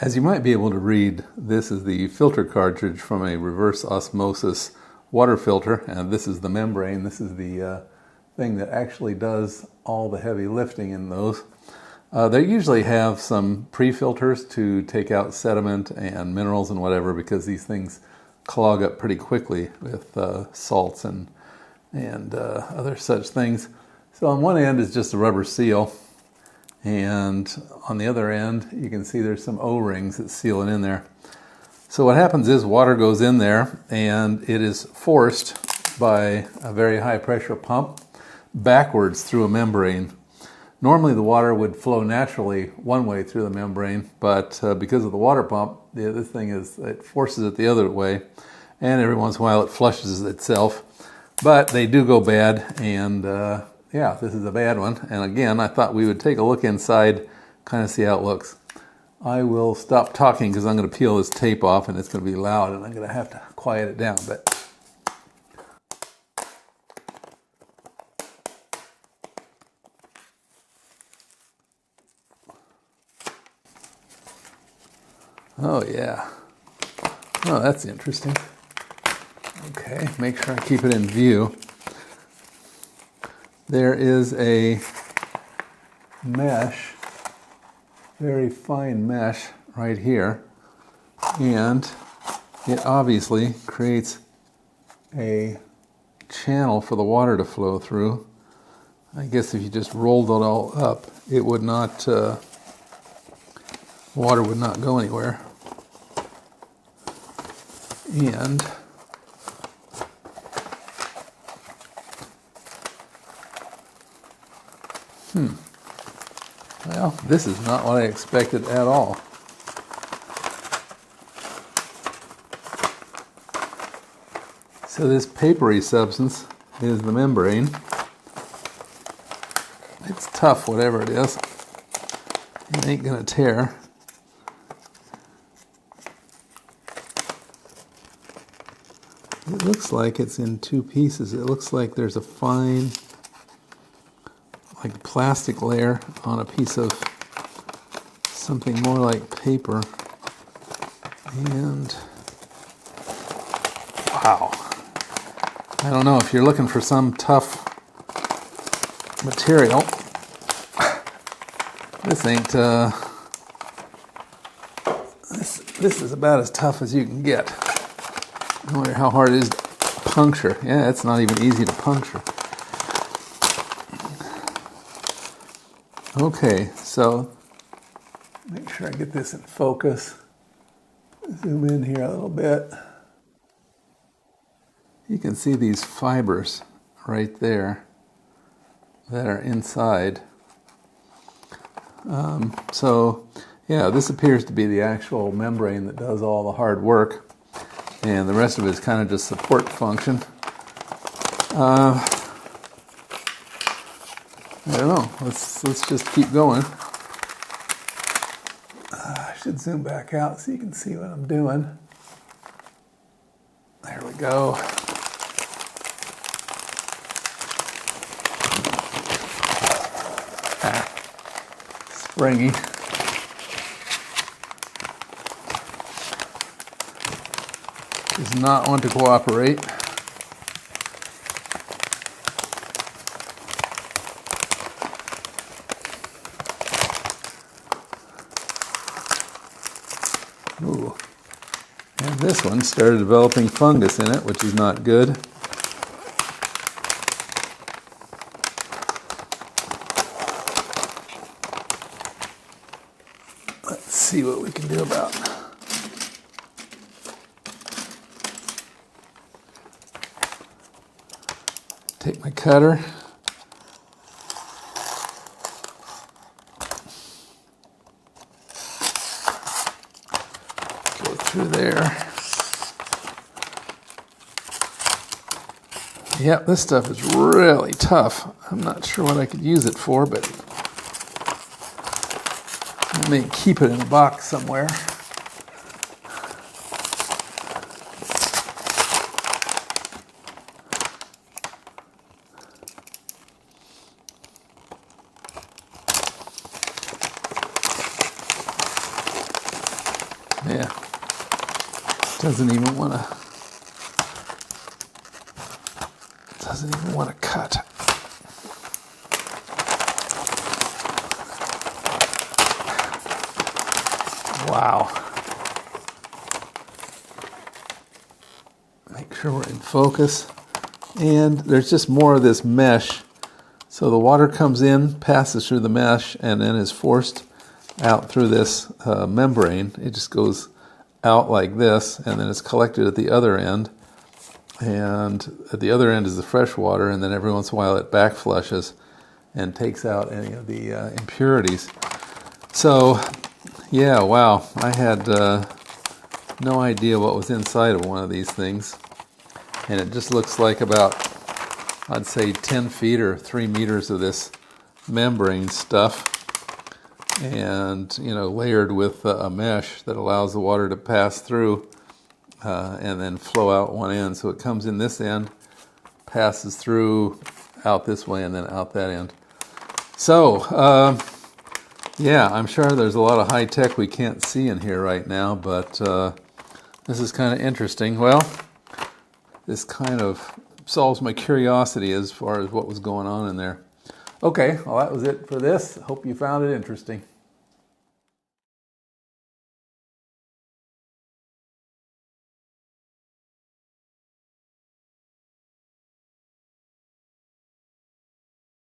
As you might be able to read, this is the filter cartridge from a reverse osmosis water filter, and this is the membrane. This is the thing that actually does all the heavy lifting in those. They usually have some pre-filters to take out sediment and minerals and whatever, because these things clog up pretty quickly with salts and other such things. So on one end is just a rubber seal, and on the other end you can see there's some O-rings that seal it in there. So what happens is water goes in there and it is forced by a very high pressure pump backwards through a membrane. Normally the water would flow naturally one way through the membrane, but because of the water pump, this thing it forces it the other way, and every once in a while it flushes itself. But they do go bad, and yeah, this is a bad one. And again, I thought we would take a look inside, kind of see how it looks. I will stop talking because I'm going to peel this tape off and it's going to be loud and I'm going to have to quiet it down. But oh yeah, oh, that's interesting. Okay, make sure I keep it in view. There is a mesh, very fine mesh right here, and it obviously creates a channel for the water to flow through. I guess if you just rolled it all up, it would not, water would not go anywhere. And well, this is not what I expected at all. So this papery substance is the membrane. It's tough, whatever it is. It ain't gonna tear. It looks like it's in two pieces. It looks like there's a fine, like plastic layer on a piece of something more like paper. And wow, I don't know, if you're looking for some tough material, this ain't this is about as tough as you can get. I wonder how hard it is to puncture. Yeah, it's not even easy to puncture. Okay, so make sure I get this in focus. Zoom in here a little bit. You can see these fibers right there that are inside. So yeah, this appears to be the actual membrane that does all the hard work, and the rest of it is kind of just support function. I don't know. Let's just keep going. I should zoom back out so you can see what I'm doing. There we go. Springy. Does not want to cooperate. Ooh. And this one started developing fungus in it, which is not good. Let's see what we can do about it. Take my cutter. Go through there. Yep, this stuff is really tough. I'm not sure what I could use it for, but I may keep it in a box somewhere. Yeah. Doesn't even want to cut. Wow. Make sure we're in focus. And there's just more of this mesh. So the water comes in, passes through the mesh, and then is forced out through this membrane. It just goes out like this, and then it's collected at the other end. And at the other end is the fresh water, and then every once in a while it back flushes and takes out any of the impurities. So, yeah, wow, I had no idea what was inside of one of these things. And it just looks like about, I'd say 10 feet or 3 meters of this membrane stuff. And, you know, layered with a mesh that allows the water to pass through and then flow out one end. So it comes in this end, passes through out this way, and then out that end. So, yeah, I'm sure there's a lot of high tech we can't see in here right now, but this is kind of interesting. Well, this kind of solves my curiosity as far as what was going on in there. Okay, well, that was it for this. Hope you found it interesting.